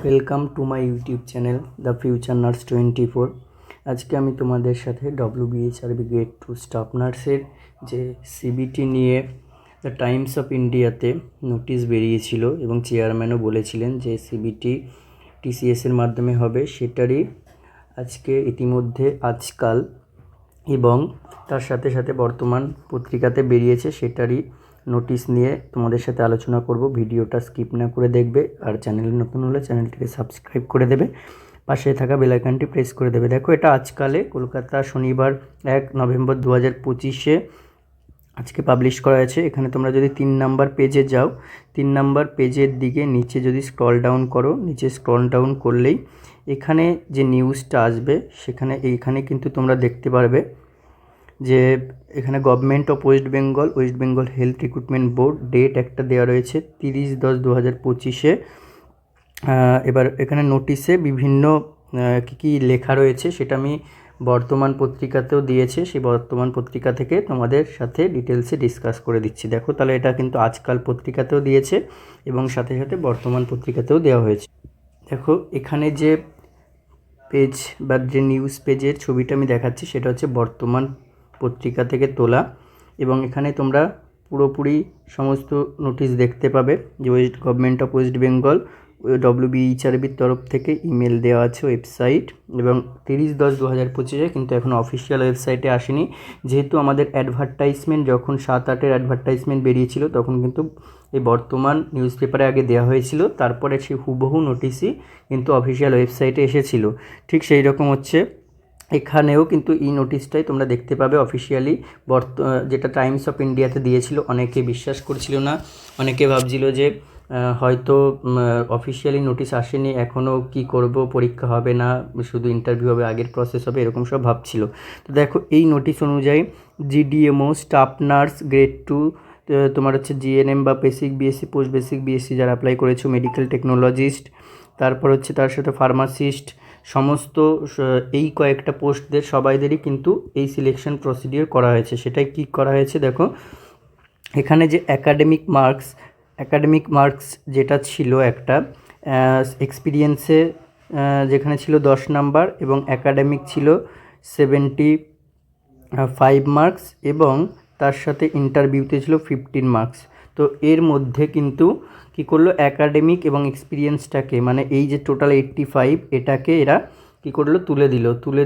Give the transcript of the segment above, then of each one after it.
Welcome to my YouTube channel the future nurse 24। আজকে আমি তোমাদের সাথে WBHRB গ্রেড 2 স্টাফ নার্সের যে সিবিটি নিয়ে দ্য টাইমস অফ ইন্ডিয়াতে নোটিশ বেরিয়েছিল এবং চেয়ারম্যানও বলেছিলেন যে সিবিটি TCS-এর মাধ্যমে হবে, সেটারই আজকে ইতিমধ্যে আজকাল এবং তার সাথে সাথে বর্তমান পত্রিকাতে বেরিয়েছে সেটারই নোটিশ নিয়ে তোমাদের সাথে আলোচনা করব। ভিডিওটা স্কিপ না করে দেখবে, আর চ্যানেলে নতুন হলে চ্যানেলটিকে সাবস্ক্রাইব করে দেবে, পাশে থাকা বেল আইকনটি প্রেস করে দেবে। দেখো, এটা আজকালে কলকাতা শনিবার 1 নভেম্বর 2025-এ আজকে পাবলিশ করা হয়েছে। এখানে তোমরা যদি 3 নাম্বার পেজে যাও, 3 নাম্বার পেজের দিকে নিচে যদি স্ক্রল ডাউন করো, নিচে স্ক্রল ডাউন করলেই এখানে যে নিউজটা আসবে এইখানে কিন্তু তোমরা দেখতে পারবে যে এখানে government of West Bengal health recruitment board date একটা দেওয়া রয়েছে 30/10/2025-এ। এবার এখানে নোটিশে বিভিন্ন কী লেখা রয়েছে সেটা আমি বর্তমান পত্রিকাতেও দিয়েছে, সেই বর্তমান পত্রিকা থেকে তোমাদের সাথে ডিটেলসে ডিসকাস করে দিচ্ছি। দেখো, তাহলে এটা কিন্তু আজকাল পত্রিকাতেও দিয়েছে এবং সাথে সাথে বর্তমান পত্রিকাতেও দেওয়া হয়েছে। দেখো, এখানে যে পেজ বা যে নিউজ পেজের ছবিটা আমি দেখাচ্ছি সেটা হচ্ছে বর্তমান পত্রিকা থেকে তোলা, এবং এখানে তোমরা পুরোপুরি সমস্ত নোটিশ দেখতে পাবে যে গভর্নমেন্ট অফ ওয়েস্ট বেঙ্গল WBHRBর তরফ থেকে ইমেল দেওয়া আছে ওয়েবসাইট, এবং 30/10/2025-এ কিন্তু এখন অফিসিয়াল ওয়েবসাইটে আসেনি। যেহেতু আমাদের অ্যাডভার্টাইজমেন্ট যখন 7-8-এর অ্যাডভার্টাইজমেন্ট বেরিয়েছিল তখন কিন্তু এই বর্তমান নিউজ পেপারে আগে দেওয়া হয়েছিল, তারপরে সেই হুবহু নোটিশই কিন্তু অফিসিয়াল ওয়েবসাইটে এসেছিল। ঠিক সেই রকম হচ্ছে এখানেও কিন্তু এই নোটিশটাই তোমরা দেখতে পাবে অফিসিয়ালি যেটা টাইমস অফ ইন্ডিয়াতে দিয়েছিল। অনেকে বিশ্বাস করছিল না, অনেকে ভাবছিল যে হয়তো অফিসিয়ালি নোটিশ আসেনি, এখনও কি করব, পরীক্ষা হবে না, শুধু ইন্টারভিউ হবে, আগের প্রসেস হবে, এরকম সব ভাবছিল। তো দেখো, এই নোটিশ অনুযায়ী GDMO স্টাফ নার্স গ্রেড 2, তোমার হচ্ছে GNM বা basic BSc, post basic BSc যারা অ্যাপ্লাই করেছো, মেডিকেল টেকনোলজিস্ট, তারপর হচ্ছে তার সাথে ফার্মাসিস্ট, সমস্ত এই কয়েকটা পোস্টদের সবাইদেরই কিন্তু এই সিলেকশন প্রসিডিওর করা হয়েছে। সেটাই কি করা হয়েছে দেখো, এখানে যে অ্যাকাডেমিক মার্কস যেটা ছিল একটা এক্সপিরিয়েন্সে যেখানে ছিল 10 নাম্বার এবং অ্যাকাডেমিক ছিল 75 মার্কস এবং তার সাথে ইন্টারভিউতে ছিল 15 মার্কস। তো এর মধ্যে কিন্তু কী করলো, অ্যাকাডেমিক এবং এক্সপিরিয়েন্সটাকে, মানে এই যে টোটাল 85, এটাকে এরা কী করলো, তুলে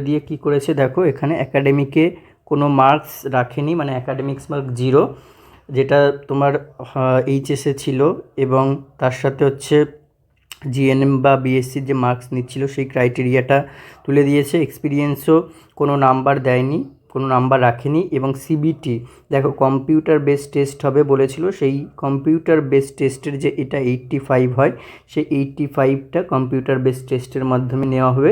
দিয়ে কী করেছে দেখো, এখানে অ্যাকাডেমিকে কোনো মার্কস রাখেনি, মানে অ্যাকাডেমিক্স মার্ক 0 যেটা তোমার HSে ছিল, এবং তার সাথে হচ্ছে GNM বা BSCর যে মার্কস নিচ্ছিল সেই ক্রাইটেরিয়াটা তুলে দিয়েছে। এক্সপিরিয়েন্সও কোনো নাম্বার দেয়নি, কোনো নাম্বার রাখেনি। এবং CBT দেখো, কম্পিউটার বেস টেস্ট হবে বলেছিল, সেই কম্পিউটার বেস টেস্টের যে এটা 85 হয়, সেই 85টা কম্পিউটার বেস টেস্টের মাধ্যমে নেওয়া হবে,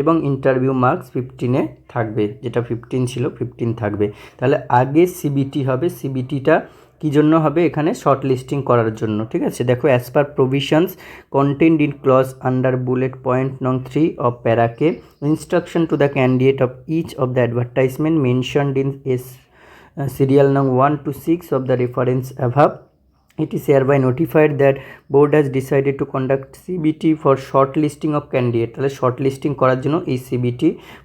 এবং ইন্টারভিউ মার্কস 15-এ থাকবে, যেটা 15 ছিল 15 থাকবে। তাহলে আগে CBT হবে, CBTটা কী জন্য হবে, এখানে শর্ট লিস্টিং করার জন্য। ঠিক আছে, দেখো, as per provisions content in clause under bullet point নং 3 অফ প্যারাকে, instruction to the candidate of each of the advertisement mentioned in serial num 1 to 6 of the reference above, it is hereby notified that board has decided to conduct CBT for shortlisting of candidate। তাহলে শর্টলিস্টিং করার জন্য এই CBT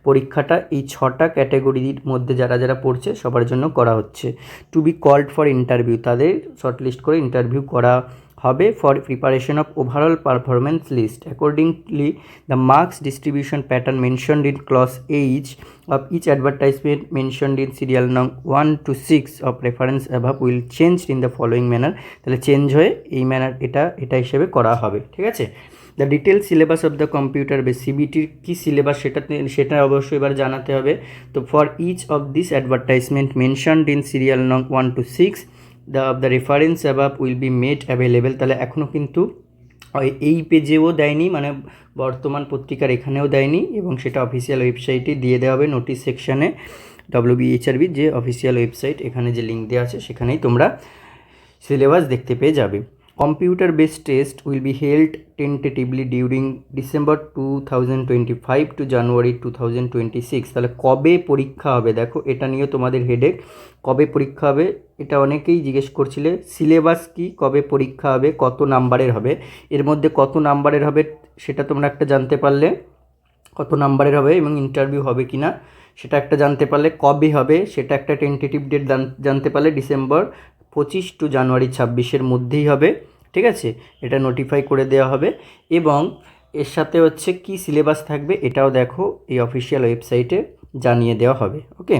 পরীক্ষাটা এই 6টা ক্যাটাগরির মধ্যে যারা যারা পড়ছে সবার জন্য করা হচ্ছে। To be called for interview, তাদের শর্টলিস্ট করে ইন্টারভিউ করা হবে for preparation of overall performance list. Accordingly the marks distribution pattern mentioned in clause H of each advertisement mentioned in serial num 1 to 6 of reference above will change in the following manner। তাহলে change হয়ে এই এটা হিসেবে করা হবে। ঠিক আছে, the detail syllabus of the computer base CBTর কী সিলেবাস সেটা অবশ্যই এবার জানাতে হবে। তো for each of this advertisement mentioned in serial নং 1 to 6 the reference above will be made available। তাহলে এখনও কিন্তু এই পেজেও দেয়নি, মানে বর্তমান পত্রিকার এখানেও দেয়নি, এবং সেটা অফিসিয়াল ওয়েবসাইটে দিয়ে দেওয়া হবে নোটিশ সেকশানে। WBHRB যে অফিসিয়াল ওয়েবসাইট, এখানে যে লিঙ্ক দেওয়া আছে সেখানেই তোমরা সিলেবাস দেখতে পেয়ে যাবে। Computer based test will be held tentatively during December 2025 to January 2026। তাহলে কবে পরীক্ষা হবে দেখো, এটা নিয়ে তোমাদের হেডেক, কবে পরীক্ষা হবে এটা অনেকেই জিজ্ঞেস করছিলে। সিলেবাস কি, কবে পরীক্ষা হবে, কত নাম্বারের হবে, এর মধ্যে কত নাম্বারের হবে সেটা তোমরা একটা জানতে পারলে, কত নাম্বারের হবে এবং ইন্টারভিউ হবে কি না সেটা একটা জানতে পারলে, কবে হবে সেটা একটা টেন্টেটিভ ডেট জানতে পারলে, ডিসেম্বর 25 টু জানুয়ারি 26-এর মধ্যেই হবে, ঠিক আছে, এটা নোটিফাই করে দেওয়া হবে। এবং এর সাথে হচ্ছে কি সিলেবাস থাকবে এটাও দেখো এই অফিসিয়াল ওয়েবসাইটে জানিয়ে দেওয়া হবে। ওকে,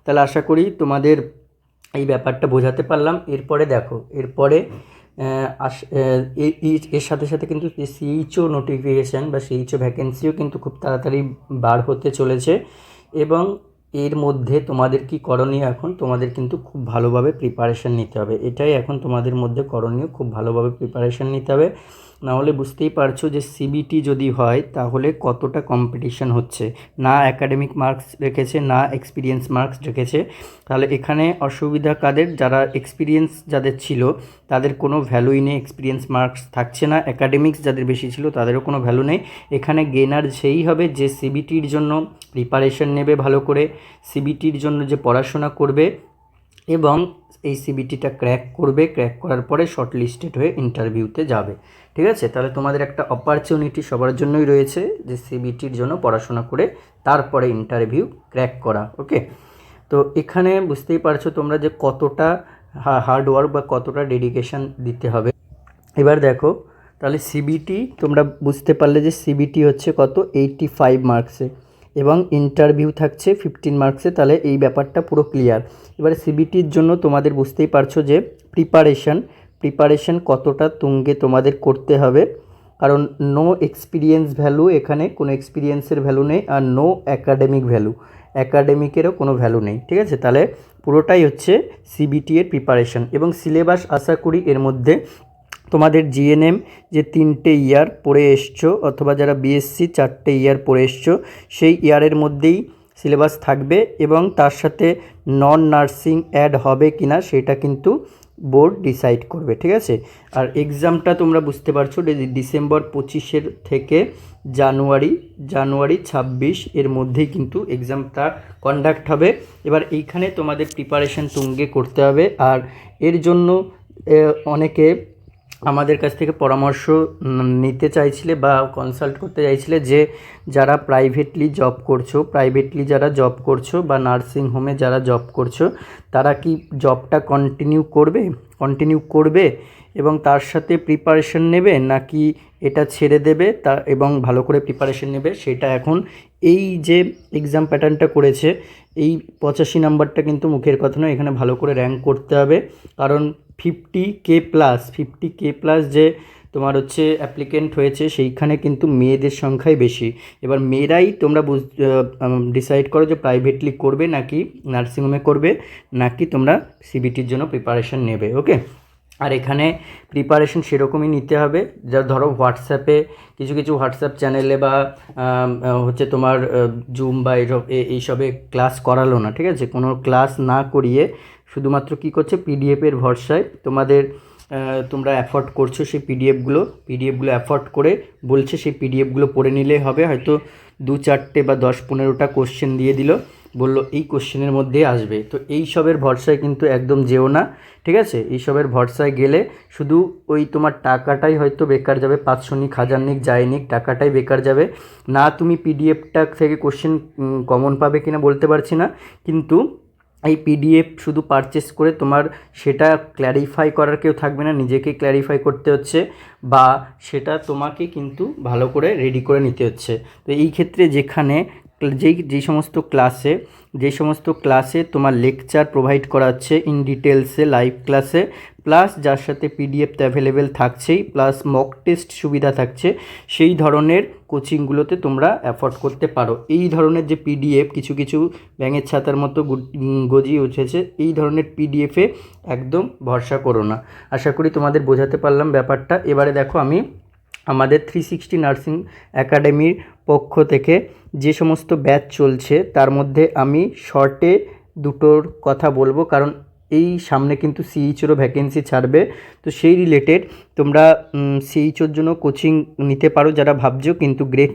তাহলে আশা করি তোমাদের এই ব্যাপারটা বোঝাতে পারলাম। এরপরে দেখো, এরপরে এর সাথে সাথে কিন্তু যে সিএইচও নোটিফিকেশান বা সিএইচও ভ্যাকেন্সিও কিন্তু খুব তাড়াতাড়ি বার হতে চলেছে। এবং এর মধ্যে তোমাদের কি করণীয়, এখন তোমাদের কিন্তু খুব ভালোভাবে প্রিপারেশান নিতে হবে, এটাই এখন তোমাদের মধ্যে করণীয়, খুব ভালোভাবে প্রিপারেশান নিতে হবে। নাহলে বুঝতেই পারছো যে সিবিটি যদি হয় তাহলে কতটা কম্পিটিশান হচ্ছে, না অ্যাকাডেমিক মার্কস রেখেছে না এক্সপিরিয়েন্স মার্কস রেখেছে। তাহলে এখানে অসুবিধা কাদের, যারা এক্সপিরিয়েন্স যাদের ছিল তাদের কোনো ভ্যালুই নেই, এক্সপিরিয়েন্স মার্কস থাকছে না, অ্যাকাডেমিক্স যাদের বেশি ছিল তাদেরও কোনো ভ্যালু নেই। এখানে গেনার সেই হবে যে সিবিটির জন্য প্রিপারেশন নেবে ভালো করে, সিবিটির জন্য যে পড়াশোনা করবে এবং এই সিবিটিটা ক্র্যাক করবে, ক্র্যাক করার পরে শর্ট লিস্টেড হয়ে ইন্টারভিউতে যাবে, ঠিক আছে। তাহলে তোমাদের একটা অপরচুনিটি সবার জন্যই রয়েছে যে সিবিটির জন্য পড়াশোনা করে তারপরে ইন্টারভিউ ক্র্যাক করা। ওকে, তো এখানে বুঝতেই পারছো তোমরা যে কতটা হার্ডওয়ার্ক বা কতটা ডেডিকেশান দিতে হবে। এবার দেখো, তাহলে সিবিটি তোমরা বুঝতে পারলে যে সিবিটি হচ্ছে কত, 85 মার্কসে এবং ইন্টারভিউ থাকছে 15 মার্কসে। তাহলে এই ব্যাপারটা পুরো ক্লিয়ার। এবারে সিবিটির জন্য তোমাদের বুঝতেই পারছো যে প্রিপারেশন কতটা তুঙ্গে তোমাদের করতে হবে, কারণ নো এক্সপিরিয়েন্স ভ্যালু, এখানে কোনো এক্সপিরিয়েন্সের ভ্যালু নেই, আর নো অ্যাকাডেমিক ভ্যালু, অ্যাকাডেমিকেরও কোনো ভ্যালু নেই, ঠিক আছে। তাহলে পুরোটাই হচ্ছে সিবিটি এর প্রিপারেশন। এবং সিলেবাস আশা করি এর মধ্যে তোমাদের জিএনএম যে 3টে ইয়ার পড়ে এসছো, অথবা যারা বিএসসি 4টে ইয়ার পড়ে এসছো, সেই ইয়ারের মধ্যেই সিলেবাস থাকবে এবং তার সাথে নন নার্সিং অ্যাড হবে কি না সেটা কিন্তু বোর্ড ডিসাইড করবে, ঠিক আছে। আর এক্সামটা তোমরা বুঝতে পারছো ডিসেম্বর 25 থেকে জানুয়ারি 26 এর মধ্যেই কিন্তু এক্সামটা কন্ডাক্ট হবে। এবার এইখানে তোমাদের প্রিপারেশন তুঙ্গে করতে হবে। আর এর জন্য অনেকে আমাদের কাছ থেকে পরামর্শ নিতে চাইছিলে বা কনসাল্ট করতে চাইছিলে যে যারা প্রাইভেটলি যারা জব করছো বা নার্সিং হোমে যারা জব করছো তারা কি জবটা কন্টিনিউ করবে এবং তার সাথে প্রিপারেশন নেবে, নাকি এটা ছেড়ে দেবে তা এবং ভালো করে প্রিপারেশন নেবে। সেটা এখন এই যে এক্সাম প্যাটার্নটা করেছে, এই 85 নাম্বারটা কিন্তু মুখের কথা নয়, এখানে ভালো করে র্যাঙ্ক করতে হবে। কারণ 50K প্লাস যে তোমার হচ্ছে অ্যাপ্লিকেন্ট হয়েছে সেইখানে কিন্তু মেয়েদের সংখ্যাই বেশি। এবার মেয়েরাই তোমরা ডিসাইড করো যে প্রাইভেটলি করবে নাকি নার্সিংহোমে করবে, নাকি তোমরা সিবিটির জন্য প্রিপারেশন নেবে। ওকে, আর এখানে প্রিপারেশন সেরকমই নিতে হবে, যা ধরো হোয়াটসঅ্যাপে কিছু হোয়াটসঅ্যাপ চ্যানেলে বা হচ্ছে তোমার জুম বা এইসবে ক্লাস করালো না, ঠিক আছে, কোনো ক্লাস না করিয়ে শুধুমাত্র কী করছে পিডিএফের ভরসায় তোমরা অ্যাফোর্ড করছো সেই পিডিএফগুলো অ্যাফোর্ড করে বলছে সেই পিডিএফগুলো পড়ে নিলে হবে। হয়তো 2-4টে বা 10-15টা কোশ্চেন দিয়ে দিল, বললো এই কোশ্চেনের মধ্যে আসবে, তো এই সবের ভরসায় কিন্তু একদম যেও না, ঠিক আছে। এইসবের ভরসায় গেলে শুধু ওই তোমার টাকাটাই হয়তো বেকার যাবে, 500 নিক 1000 নিক যাই নিক টাকাটাই বেকার যাবে। না তুমি পিডিএফটা থেকে কোশ্চেন কমন পাবে কিনা বলতে পারছি না, কিন্তু এই পিডিএফ শুধু পারচেস করে তোমার সেটা ক্ল্যারিফাই করার কেউ থাকবে না, নিজেকেই ক্ল্যারিফাই করতে হচ্ছে বা সেটা তোমাকে কিন্তু ভালো করে রেডি করে নিতে হচ্ছে। তো এই ক্ষেত্রে যেখানে যে সমস্ত ক্লাসে তোমার লেকচার প্রোভাইড করা হচ্ছে ইন ডিটেলসে লাইভ ক্লাসে, প্লাস যার সাথে পিডিএফ তো অ্যাভেলেবেল থাকছেই, প্লাস মক টেস্ট সুবিধা থাকছে, সেই ধরনের কোচিংগুলোতে তোমরা অ্যাফোর্ড করতে পারো। এই ধরনের যে পিডিএফ কিছু ব্যাঙের ছাতার মতো গজিয়ে উঠেছে, এই ধরনের পিডিএফে একদম ভরসা করো না। আশা করি তোমাদের বোঝাতে পারলাম ব্যাপারটা। এবারে দেখো, আমি আমাদের 360 নার্সিং একাডেমির পক্ষ থেকে যে সমস্ত ব্যাচ চলছে তার মধ্যে আমি শর্টে দুটোর কথা বলবো, কারণ এই সামনে কিন্তু সিএইচেরও ভ্যাকেন্সি ছাড়বে, তো সেই রিলেটেড তোমরা সিএইচওর জন্য কোচিং নিতে পারো যারা ভাবছো। কিন্তু গ্রেড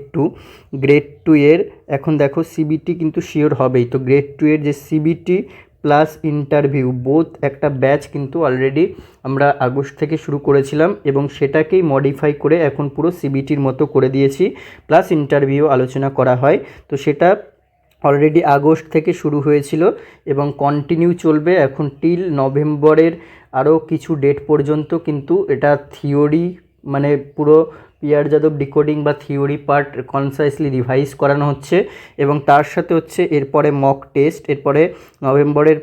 টু এর এখন দেখো সিবিটি কিন্তু শিওর হবেই, তো গ্রেড 2 এর যে সিবিটি প্লাস ইন্টারভিউ বোথ একটা ব্যাচ কিন্তু অলরেডি আমরা আগস্ট থেকে শুরু করেছিলাম এবং সেটাকেই মডিফাই করে এখন পুরো সিবিটির মতো করে দিয়েছি, প্লাস ইন্টারভিউ আলোচনা করা হয়। তো সেটা অলরেডি আগস্ট থেকে শুরু হয়েছিল এবং কন্টিনিউ চলবে এখন টিল নভেম্বরের আরও কিছু ডেট পর্যন্ত। কিন্তু এটা থিওরি মানে পুরো পিআর যাদব ডিকোডিং বা থিওরি পার্ট কনসাইসলি রিভাইজ করানো হচ্ছে এবং তার সাথে হচ্ছে এরপরে মক টেস্ট, এরপরে নভেম্বরের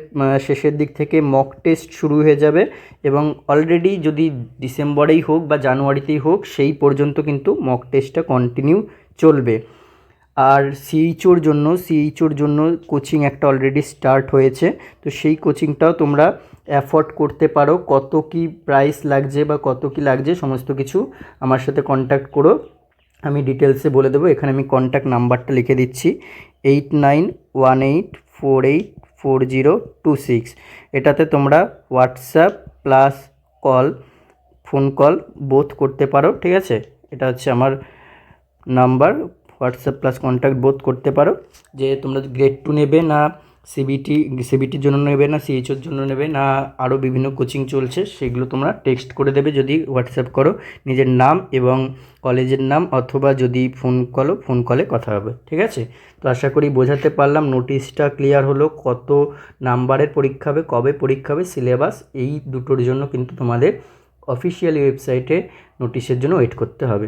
শেষের দিক থেকে মক টেস্ট শুরু হয়ে যাবে এবং অলরেডি যদি ডিসেম্বরেই হোক বা জানুয়ারিতেই হোক সেই পর্যন্ত কিন্তু মক টেস্টটা কন্টিনিউ চলবে। আর সিএইচওর জন্য কোচিং একটা অলরেডি স্টার্ট হয়েছে, তো সেই কোচিংটাও তোমরা অ্যাফোর্ড করতে পারো। কত কি প্রাইস লাগছে বা কত কি লাগছে সমস্ত কিছু আমার সাথে কন্ট্যাক্ট করো, আমি ডিটেলসে বলে দেবো। এখানে আমি কন্ট্যাক্ট নাম্বারটা লিখে দিচ্ছি 8918484026। এটাতে তোমরা WhatsApp plus phone call both করতে পারো, ঠিক আছে। এটা হচ্ছে আমার number, WhatsApp plus contact both করতে পারো যে তোমরা গ্রেড 2 নেবে না সিবিটির জন্য নেবে না সিএইচওর জন্য নেবে না আরও বিভিন্ন কোচিং চলছে, সেগুলো তোমরা টেক্সট করে দেবে যদি হোয়াটসঅ্যাপ করো নিজের নাম এবং কলেজের নাম, অথবা যদি ফোন কলে কথা হবে, ঠিক আছে। তো আশা করি বোঝাতে পারলাম, নোটিশটা ক্লিয়ার হলো, কত নাম্বারের পরীক্ষা হবে, কবে পরীক্ষা হবে, সিলেবাস, এই দুটোর জন্য কিন্তু তোমাদের অফিসিয়ালি ওয়েবসাইটে নোটিশের জন্য ওয়েট করতে হবে।